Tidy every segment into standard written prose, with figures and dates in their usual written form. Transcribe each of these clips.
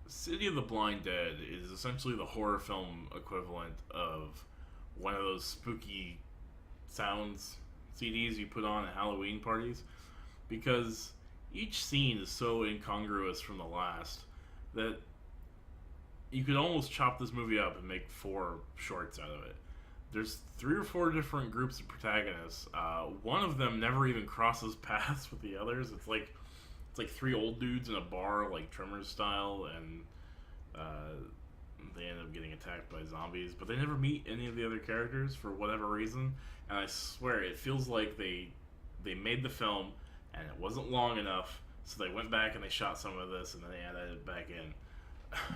City of the Blind Dead is essentially the horror film equivalent of one of those spooky sounds CDs you put on at Halloween parties because each scene is so incongruous from the last that you could almost chop this movie up and make four shorts out of it. There's three or four different groups of protagonists. One of them never even crosses paths with the others. It's like three old dudes in a bar, like Tremors style, and uh, they end up getting attacked by zombies. But they never meet any of the other characters for whatever reason. And I swear, it feels like they made the film and it wasn't long enough, so they went back and they shot some of this and then they added it back in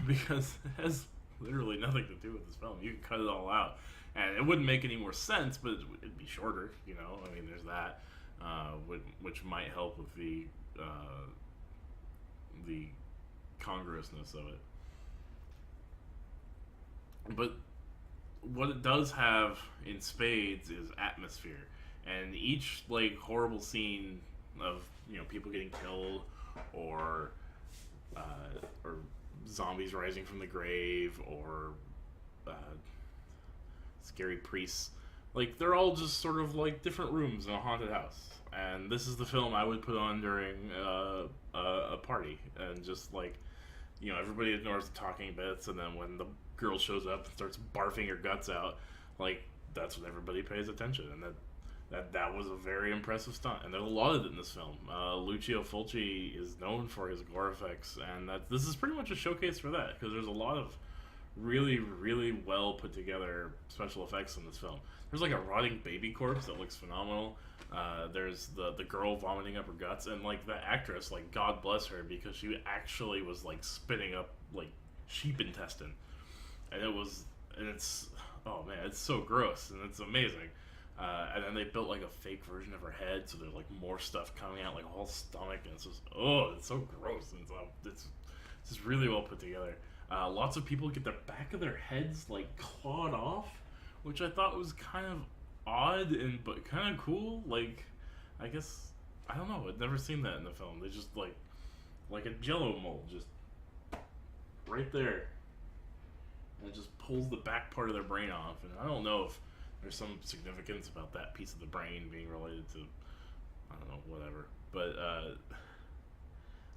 because it has literally nothing to do with this film. You can cut it all out, and it wouldn't make any more sense, but it'd be shorter. You know, I mean, there's that, which might help with the congruousness of it. But what it does have in spades is atmosphere, and each like horrible scene of people getting killed or uh, or zombies rising from the grave or uh, scary priests, like they're all just sort of like different rooms in a haunted house. And this is the film I would put on during a party, and just like everybody ignores the talking bits, and then when the girl shows up and starts barfing her guts out, like that's when everybody pays attention, and that was a very impressive stunt, and there's a lot of it in this film. Lucio Fulci is known for his gore effects, and this is pretty much a showcase for that because there's a lot of really, really well put together special effects in this film. There's like a rotting baby corpse that looks phenomenal. There's the girl vomiting up her guts, and like the actress, like God bless her, because she actually was like spitting up like sheep intestine, and it's oh man, it's so gross and it's amazing. And then they built like a fake version of her head, so there's like more stuff coming out, like a whole stomach, and it's just it's so gross, and it's just really well put together. Lots of people get the back of their heads like clawed off, which I thought was kind of odd and but kind of cool. Like, I guess I don't know. I'd never seen that in the film. They just like a Jello mold, just right there, and it just pulls the back part of their brain off. And I don't know if there's some significance about that piece of the brain being related to I don't know whatever, but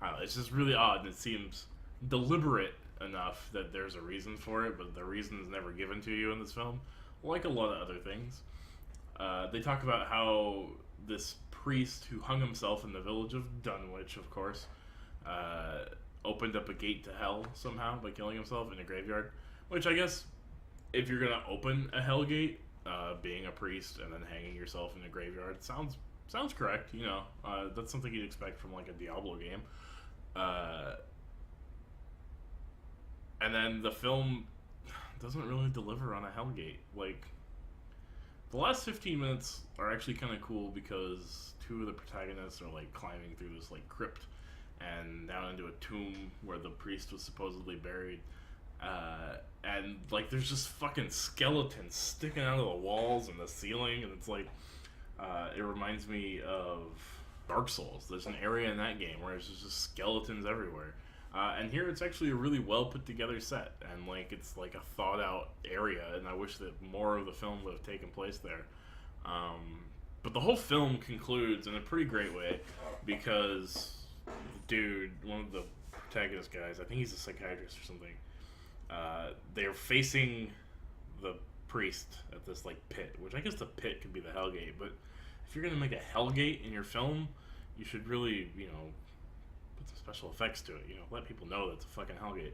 I don't know, it's just really odd, and it seems deliberate enough that there's a reason for it, but the reason is never given to you in this film, like a lot of other things. They talk about how this priest who hung himself in the village of Dunwich, of course, opened up a gate to hell somehow by killing himself in a graveyard. Which I guess, if you're gonna open a hell gate, being a priest and then hanging yourself in a graveyard sounds correct. That's something you'd expect from like a Diablo game. And then the film doesn't really deliver on a Hellgate. Like, the last 15 minutes are actually kind of cool because two of the protagonists are like climbing through this like crypt and down into a tomb where the priest was supposedly buried. And like there's just fucking skeletons sticking out of the walls and the ceiling, and it's like it reminds me of Dark Souls. There's an area in that game where there's just skeletons everywhere. And here it's actually a really well put together set, and like it's like a thought out area, and I wish that more of the film would have taken place there. But the whole film concludes in a pretty great way because, dude, one of the protagonist guys, I think he's a psychiatrist or something, they're facing the priest at this like pit, which I guess the pit could be the Hellgate, but if you're gonna make a Hellgate in your film, you should really, put some special effects to it. Let people know that's a fucking Hellgate.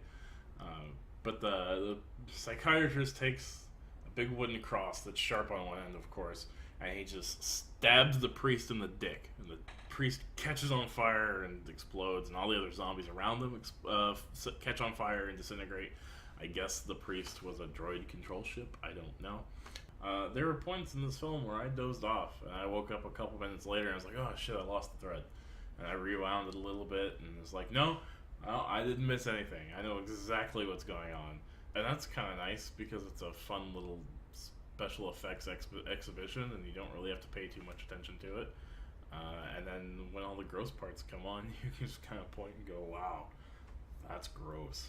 But the psychiatrist takes a big wooden cross that's sharp on one end, of course, and he just stabs the priest in the dick, and the priest catches on fire and explodes, and all the other zombies around them catch on fire and disintegrate. I guess the priest was a droid control ship. I don't know. There were points in this film where I dozed off, and I woke up a couple minutes later and I was like, oh shit, I lost the thread. And I rewound it a little bit, and it was like, no, I didn't miss anything. I know exactly what's going on. And that's kind of nice because it's a fun little special effects exhibition, and you don't really have to pay too much attention to it. And then when all the gross parts come on, you can just kind of point and go, wow, that's gross.